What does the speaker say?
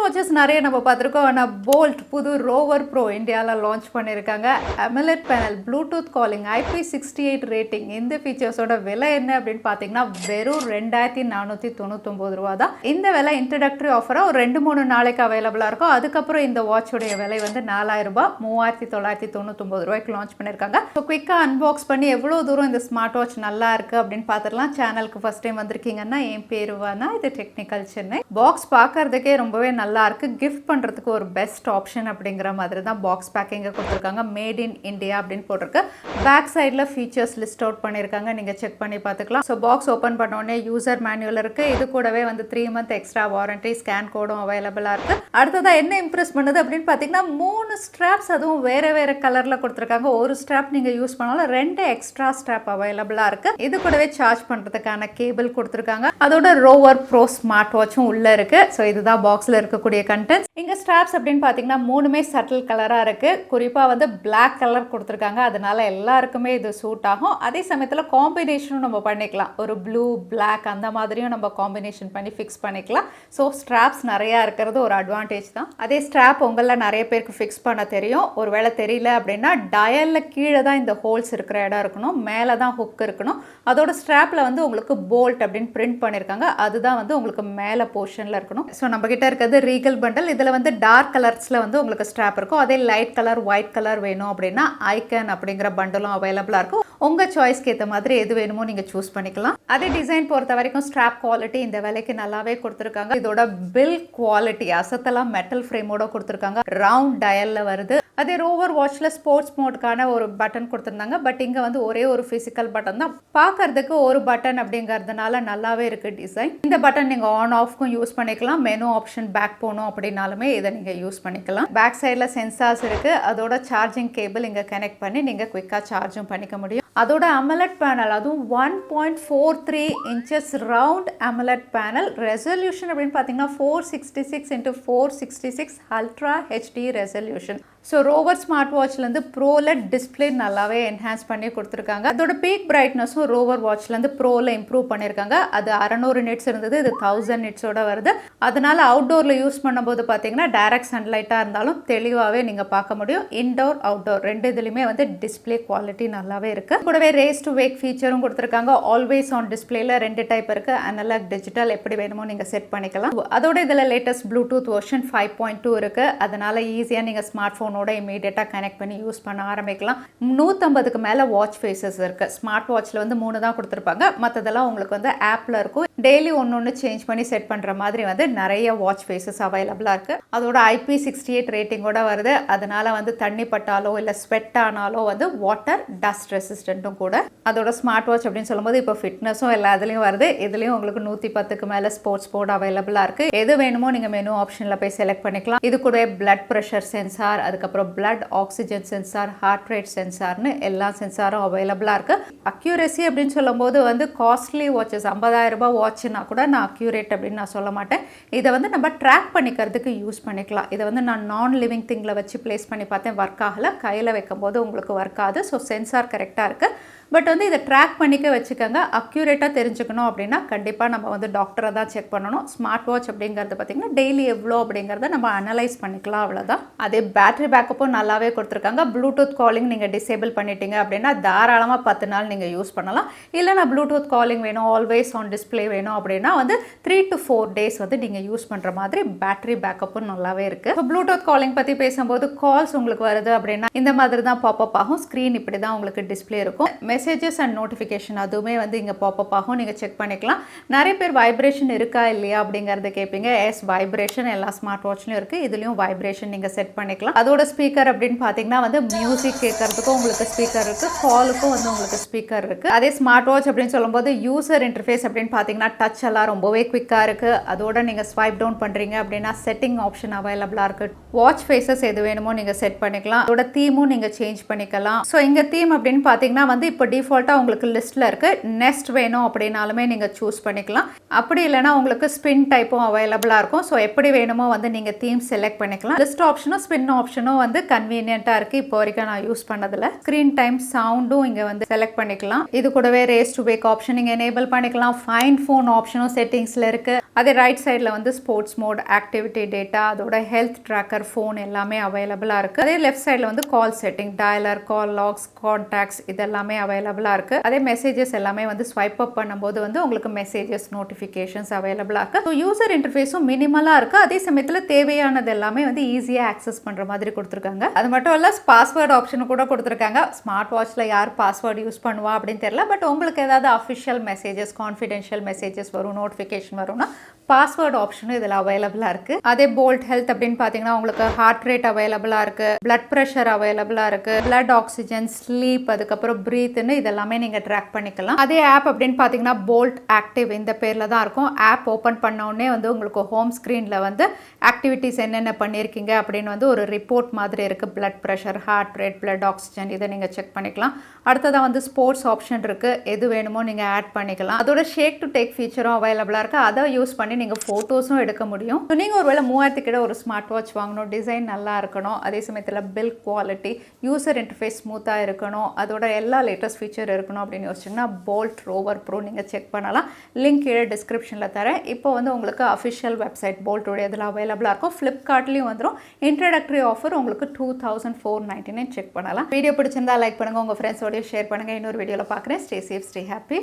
Watches நிறைய நம்ம பார்த்துருக்கோம். ஆனால் போல்ட் புது ரோவர் ப்ரோ இந்தியாவில் லான்ச் பண்ணியிருக்காங்க. AMOLED panel, Bluetooth calling, IP68 rating, இந்த ஃபீச்சர்ஸோட விலை என்ன அப்படின்னு பார்த்தீங்கன்னா வெறும் 2499 ரூபா தான். இந்த விலை இன்ட்ரடக்டரி ஆஃபராக ஒரு 2-3 நாளைக்கு அவைலபிளாக இருக்கும். அதுக்கப்புறம் இந்த வாட்சோடைய விலை வந்து 4000 ரூபாய், 3999 ரூபாய்க்கு லான்ச் பண்ணியிருக்காங்க. ஸோ குயிக்காக அன்பாக்ஸ் பண்ணி எவ்வளோ தூரம் இந்த ஸ்மார்ட் வாட்ச் நல்லா இருக்குது அப்படின்னு பார்த்துடலாம். சேனலுக்கு ஃபஸ்ட் டைம் வந்திருக்கீங்கன்னா என் பேர் வானா, இது டெக்னிக்கல் சென்னை. பாக்ஸ் பார்க்கறதுக்கே ரொம்பவே நல்லா இருக்கு. கிஃப்ட் பண்றதுக்கு ஒரு பெஸ்ட் ஆப்ஷன் அப்படிங்கிற மாதிரி தான் பாக்ஸ் பேக்கிங்க கொடுத்துருக்காங்க. மேட் இன் இந்தியா அப்படின்னு போட்டிருக்கு. பேக் சைடில் ஃபீச்சர்ஸ் லிஸ்ட் அவுட் பண்ணியிருக்காங்க, நீங்க செக் பண்ணி பார்த்துக்கலாம். ஸோ பாக்ஸ் ஓப்பன் பண்ண உடனே யூசர் மேனுவல் இருக்கு. இது கூடவே வந்து 3 month எக்ஸ்ட்ரா வாரண்டி, ஸ்கேன் கோடும் அவைலபிளா இருக்கு. அடுத்ததா என்ன இம்ப்ரெஸ் பண்ணுது அப்படின்னு பார்த்தீங்கன்னா 3 ஸ்ட்ராப்ஸ், அதுவும் வேற வேற கலர்ல கொடுத்துருக்காங்க. ஒரு ஸ்ட்ராப் நீங்க யூஸ் பண்ணாலும் 2 எக்ஸ்ட்ரா ஸ்ட்ராப் அவைலபிளா இருக்கு. இது கூடவே சார்ஜ் பண்றதுக்கான கேபிள் கொடுத்துருக்காங்க. அதோட ரோவர் ப்ரோ ஸ்மார்ட் வாட்சும் உள்ள இருக்கு. ஸோ இதுதான் பாக்ஸ்ல இருக்கக்கூடிய கண்டென்ட்ஸ். இங்க ஸ்ட்ராப்ஸ் அப்படின்னு பார்த்தீங்கன்னா 3மே சட்டில் கலரா இருக்கு. குறிப்பா வந்து பிளாக் கலர் கொடுத்துருக்காங்க. அதனால எல்லாருக்குமே இது சூட் ஆகும். அதே சமயத்தில் காம்பினேஷனும் நம்ம பண்ணிக்கலாம். ஒரு ப்ளூ பிளாக் அந்த மாதிரியும் நம்ம காம்பினேஷன் பண்ணி ஃபிக்ஸ் பண்ணிக்கலாம். ஸோ ஸ்ட்ராப்ஸ் நிறையா இருக்கிறது ஒரு அட்வான்டேஜ் தான். அதே ஸ்ட்ராப் உங்களில் நிறைய பேருக்கு ஃபிக்ஸ் பண்ண தெரியும். ஒருவேளை தெரியல அப்படின்னா டயலில் கீழே தான் இந்த ஹோல்ஸ் இருக்கிற இடம் இருக்கணும், மேலே தான் ஹுக் இருக்கணும். அதோட ஸ்ட்ராப்பில் வந்து உங்களுக்கு போல்ட் அப்படின்னு பிரிண்ட் பண்ணியிருக்காங்க. அதுதான் வந்து உங்களுக்கு மேலே போர்ஷனில் இருக்கணும். ஸோ நம்ம கிட்ட இருக்கிறது ரீகல் பண்டல். இதில் வந்து டார்க் கலர்ஸில் வந்து உங்களுக்கு ஸ்ட்ராப் இருக்கும். அதே லைட் கலர், ஒயிட் கலர் வேணும் அப்படின்னா ஐக்கன் அப்படிங்கிற பண்டலும் அவைலபிளாக இருக்கும். உங்கள் சாய்ஸ்க்கு ஏற்ற மாதிரி எது வேணுமோ நீங்கள் சூஸ் பண்ணிக்கலாம். அதே டிசைன் பொறுத்த வரைக்கும் ஸ்ட்ராப் குவாலிட்டி இந்த விலைக்கு நல்லாவே கொடுத்துருக்காங்க. இதோட பில் குவாலிட்டி அசத்தெல்லாம் மெட்டல் ஃப்ரேமோட கொடுத்துருக்காங்க. ரவுண்ட் டயலில் வருது. அதே ரோவர் வாட்சில் ஸ்போர்ட்ஸ் மோடுக்கான ஒரு பட்டன் கொடுத்துருந்தாங்க. பட் இங்கே வந்து ஒரே ஒரு ஃபிசிக்கல் பட்டன் தான். பார்க்கறதுக்கு ஒரு பட்டன் அப்படிங்கிறதுனால நல்லாவே இருக்குது டிசைன். இந்த பட்டன் நீங்கள் ஆன் ஆஃப்க்கும் யூஸ் பண்ணிக்கலாம். மெனு ஆப்ஷன் பேக் போகணும் அப்படின்னாலுமே இதை நீங்கள் யூஸ் பண்ணிக்கலாம். பேக் சைடில் சென்சார்ஸ் இருக்குது. அதோட சார்ஜிங் கேபிள் இங்கே கனெக்ட் பண்ணி நீங்கள் குயிக்காக சார்ஜும் பண்ணிக்க முடியும். அதோட AMOLED பேனல், அதுவும் 1.43 inches round AMOLED panel. Resolution அப்படின்னு பார்த்தீங்கன்னா 466x466 ultra HD resolution. So Rover smart வாட்ச்லேருந்து ப்ரோவில் டிஸ்பிளே நல்லாவே என்ஹான்ஸ் பண்ணி கொடுத்துருக்காங்க. அதோட பீக் பிரைட்னஸும் ரோவர் வாட்ச்லேருந்து ப்ரோவில் இம்ப்ரூவ் பண்ணியிருக்காங்க. அது 600 nits இருந்தது, இது 1000 nitsோட வருது. அதனால அவுட்டோரில் யூஸ் பண்ணும்போது பார்த்தீங்கன்னா டைரக்ட் சன்லைட்டாக இருந்தாலும் தெளிவாகவே நீங்கள் பார்க்க முடியும். இன்டோர் அவுட்டோர் ரெண்டு இதுலையுமே வந்து டிஸ்பிளே குவாலிட்டி நல்லாவே இருக்குது. கூடவே ரேஸ் டு வேக் ஃபீச்சரும் கொடுத்துருக்காங்க. ஆல்வேஸ் ஆன் டிஸ்பிளேல 2 டைப் இருக்குது. அனலாக், டிஜிட்டல், எப்படி வேணுமோ நீங்கள் செட் பண்ணிக்கலாம். அதோட இதில் லேட்டஸ்ட் ப்ளூடூத் வெர்ஷன் 5.2 இருக்குது. அதனால ஈஸியாக நீங்கள் ஸ்மார்ட் ஃபோனோட இமீடியட்டாக கனெக்ட் பண்ணி யூஸ் பண்ண ஆரம்பிக்கலாம். 150க்கு மேலே வாட்ச் ஃபேஸஸ் இருக்குது. ஸ்மார்ட் வாட்சில் வந்து 3 தான் கொடுத்துருப்பாங்க. மற்றதெல்லாம் உங்களுக்கு வந்து ஆப்பில் இருக்கும். டெய்லி ஒன்று சேஞ்ச் பண்ணி செட் பண்ணுற மாதிரி வந்து நிறைய வாட்ச் ஃபேஸஸ் அவைலபிளாக இருக்குது. அதோட IP68 ரேட்டிங்கோட வருது. அதனால வந்து தண்ணி பட்டாலோ இல்லை ஸ்வெட் ஆனாலோ வந்து வாட்டர் டஸ்ட் ரெசிஸ்டன்ட்டும் கூட. அதோட ஸ்மார்ட் வாட்ச் அப்படின்னு சொல்லும்போது இப்போ ஃபிட்னஸும் எல்லா இதுலேயும் வருது. இதுலேயும் உங்களுக்கு 110க்கு மேலே ஸ்போர்ட்ஸ் போர்டு அவைலபிளாக இருக்குது. எது வேணுமோ நீங்கள் மெனு ஆப்ஷனில் போய் செலக்ட் பண்ணிக்கலாம். இது கூட பிளட் ப்ரெஷர் சென்சார், அதுக்கப்புறம் blood oxygen sensor, heart rate சென்சார்னு எல்லா சென்சாரும் அவைலபிளாக இருக்குது. அக்யூரேசி அப்படின்னு சொல்லும்போது வந்து காஸ்ட்லி வாட்சஸ் 50,000 ரூபாய் வாட்ச்னா கூட நான் அக்யூரேட் அப்படின்னு நான் சொல்ல மாட்டேன். இதை வந்து நம்ம ட்ராக் பண்ணிக்கிறதுக்கு யூஸ் பண்ணிக்கலாம். இதை வந்து நான் நான் லிவிங் திங்கில் வச்சு பிளேஸ் பண்ணி பார்த்தேன், ஒர்க் ஆகலை. கையில் வைக்கும் போது உங்களுக்கு ஒர்க் ஆகுது. ஸோ சென்சார் கரெக்டாக இருக்குது. பட் வந்து இதை ட்ராக் பண்ணிக்க வச்சுக்கோங்க. அக்யூரேட்டாக தெரிஞ்சுக்கணும் அப்படின்னா கண்டிப்பாக நம்ம வந்து டாக்டரை தான் செக் பண்ணணும். ஸ்மார்ட் வாட்ச் அப்படிங்கிறது பார்த்திங்கன்னா டெய்லி எவ்வளோ அப்படிங்கிறத நம்ம அனலைஸ் பண்ணிக்கலாம், அவ்வளோதான். அதே பேட்டரி பேக்கப்பும் நல்லாவே கொடுத்துருக்காங்க. ப்ளூடூத் காலிங் நீங்கள் டிசேபிள் பண்ணிட்டீங்க அப்படின்னா தாராளமாக 10 நாள் நீங்கள் யூஸ் பண்ணலாம். இல்லை நான் ப்ளூடூத் காலிங் வேணும், ஆல்வேஸ் ஆன் டிஸ்பிளே வேணும் அப்படின்னா வந்து 3 to 4 days வந்து நீங்கள் யூஸ் பண்ணுற மாதிரி பேட்டரி பேக்கப்பும் நல்லாவே இருக்குது. ஸோ ப்ளூடூத் காலிங் பற்றி பேசும்போது கால்ஸ் உங்களுக்கு வருது அப்படின்னா இந்த மாதிரி தான் பாப்அப் ஆகும். ஸ்க்ரீன் இப்படி தான் உங்களுக்கு டிஸ்பிளே இருக்கும். மெசேஜஸ் அண்ட் நோட்டிஃபிகேஷன் அதுவுமே வந்து இங்கே பாப்அப் ஆகும், நீங்கள் செக் பண்ணிக்கலாம். நிறைய பேர் வைப்ரேஷன் இருக்கா இல்லையா அப்படிங்கிறத கேட்பீங்க. எஸ், வைப்ரேஷன் எல்லா ஸ்மார்ட் வாட்ச்லையும் இருக்குது. இதுலேயும் வைப்ரேஷன் நீங்கள் செட் பண்ணிக்கலாம். அதோட ஸ்பீக்கர் அப்படின்னு பார்த்தீங்கன்னா வந்து மியூசிக் கேட்கறதுக்கும் உங்களுக்கு ஸ்பீக்கர் இருக்குது, காலுக்கும் வந்து உங்களுக்கு ஸ்பீக்கர் இருக்குது. அதே ஸ்மார்ட் வாட்ச் அப்படின்னு சொல்லும்போது யூசர் இன்டர்ஃபேஸ் அப்படின்னு பார்த்தீங்கன்னா டச் எல்லாம் ரொம்பவே குவிக்காக இருக்குது. அதோட நீங்கள் ஸ்வைப் டவுன் பண்ணுறீங்க அப்படின்னா செட்டிங் ஆப்ஷன் அவைலபிளாக இருக்குது. வாட்ச் ஃபேஸஸ் எது வேணுமோ நீங்கள் செட் பண்ணிக்கலாம். அதோட தீமும் நீங்கள் சேஞ்ச் பண்ணிக்கலாம். ஸோ இங்கே தீம் அப்படின்னு பார்த்தீங்கன்னா வந்து இப்போ டிஃபால்ட்டாக உங்களுக்கு லிஸ்ட்டில் இருக்குது. நெஸ்ட் வேணும் அப்படின்னாலுமே நீங்கள் சூஸ் பண்ணிக்கலாம். அப்படி இல்லைனா உங்களுக்கு ஸ்பின் டைப்பும் அவைலபிளாக இருக்கும். ஸோ எப்படி வேணுமோ வந்து நீங்கள் தீம் செலக்ட் பண்ணிக்கலாம். லிஸ்ட் ஆப்ஷனும் ஸ்பின் ஆப்ஷனும் வந்து கன்வீனியண்ட்டாக இருக்குது. இப்போ வரைக்கும் நான் யூஸ் பண்ணதில். ஸ்க்ரீன் டைம் சவுண்டும் இங்கே வந்து செலக்ட் பண்ணிக்கலாம். இது கூடவே ரேஸ் டு வேக் ஆப்ஷன் நீங்கள் எனேபிள் பண்ணிக்கலாம். ஃபைண்ட் ஃபோன் ஆப்ஷனும் செட்டிங்ஸில் இருக்குது. அதே ரைட் சைடில் வந்து ஸ்போர்ட்ஸ் மோட், ஆக்டிவிட்டி டேட்டா, அதோட ஹெல்த் ட்ராக்கர், ஃபோன் எல்லாமே அவைலபிளாக இருக்குது. அதே லெஃப்ட் சைடில் வந்து கால் செட்டிங், டயலர், கால் லாக்ஸ், கான்டாக்ட்ஸ் இதெல்லாமே அவைலபிளாக இருக்குது. அதே மெசேஜஸ் எல்லாமே வந்து ஸ்வைப் அப் பண்ணும்போது வந்து உங்களுக்கு மெசேஜஸ் நோட்டிஃபிகேஷன்ஸ் அவைலபிளாக இருக்குது. ஸோ யூசர் இன்டர்ஃபேஸும் மினிமலாக இருக்குது. அதே சமயத்தில் தேவையானது எல்லாமே வந்து ஈஸியாக ஆக்சஸ் பண்ணுற மாதிரி கொடுத்துருக்காங்க. அது மட்டும் இல்லை பாஸ்வேர்டு ஆப்ஷன் கூட கொடுத்துருக்காங்க. ஸ்மார்ட் வாட்சில் யார் பாஸ்வேர்டு யூஸ் பண்ணுவா அப்படின்னு தெரியல. பட் உங்களுக்கு ஏதாவது அஃபிஷியல் மெசேஜஸ், கான்ஃபிடென்ஷியல் மெசேஜஸ் வரும், நோட்டிஃபிகேஷன் வரும்னா பாஸ்வேர்டு ஆப்ஷனும் இதில் அவைலபிளாக இருக்குது. அதே போல்ட் ஹெல்த் அப்படின்னு பார்த்தீங்கன்னா உங்களுக்கு ஹார்ட் ரேட் அவைலபிளாக இருக்குது, பிளட் ப்ரெஷர் அவைலபிளாக இருக்குது, பிளட் ஆக்சிஜன், ஸ்லீப், அதுக்கப்புறம் ப்ரீத்னு இதெல்லாமே நீங்கள் ட்ராக் பண்ணிக்கலாம். அதே ஆப் அப்படின்னு பார்த்தீங்கன்னா போல்ட் ஆக்டிவ் இந்த பேரில் தான் இருக்கும். ஆப் ஓப்பன் பண்ண உடனே வந்து உங்களுக்கு ஹோம் ஸ்க்ரீனில் வந்து ஆக்டிவிட்டீஸ் என்னென்ன பண்ணியிருக்கீங்க அப்படின்னு வந்து ஒரு ரிப்போர்ட் மாதிரி இருக்குது. Blood pressure, heart rate, blood oxygen இதை நீங்கள் செக் பண்ணிக்கலாம். அடுத்ததாக வந்து ஸ்போர்ட்ஸ் ஆப்ஷன் இருக்குது. எது வேணுமோ நீங்கள் ஆட் பண்ணிக்கலாம். அதோட ஷேக் டு டேக் ஃபீச்சரும் அவைலபிளாக இருக்குது. அதை யூஸ் பண்ணி நீங்கள் ஃபோட்டோஸும் எடுக்க முடியும். ஸோ நீங்கள் ஒருவேளை 3000 கிட்ட ஒரு ஸ்மார்ட் வாட்ச் வாங்கணும், டிசைன் நல்லா இருக்கணும், அதே சமயத்தில் பில்ட் குவாலிட்டி, யூசர் இன்டர்ஃபேஸ் ஸ்மூத்தாக இருக்கணும், அதோட எல்லா லேட்டஸ்ட் ஃபீச்சர் இருக்கணும் அப்படின்னு யோசிச்சிங்கன்னா போல்ட் ரோவர் ப்ரோ நீங்கள் செக் பண்ணலாம். லிங்க் கீழே டிஸ்கிரிப்ஷனில் தரேன். இப்போ வந்து உங்களுக்கு அஃபிஷியல் வெப்சைட் போல்ட்டோட இதில் அவைலபிளாக இருக்கும். ஃப்ளிப்கார்ட்லேயும் வந்துடும். இன்ட்ரடக்டரி ஆஃபர் உங்களுக்கு 2499 செக் பண்ணலாம். வீடியோ பிடிச்சிருந்தா லைக் பண்ணுங்கள், உங்கள் ஃப்ரெண்ட்ஸோடய ஷேர் பண்ணுங்கள். இன்னொரு வீடியோவில் பார்க்குறேன். Stay safe, stay happy.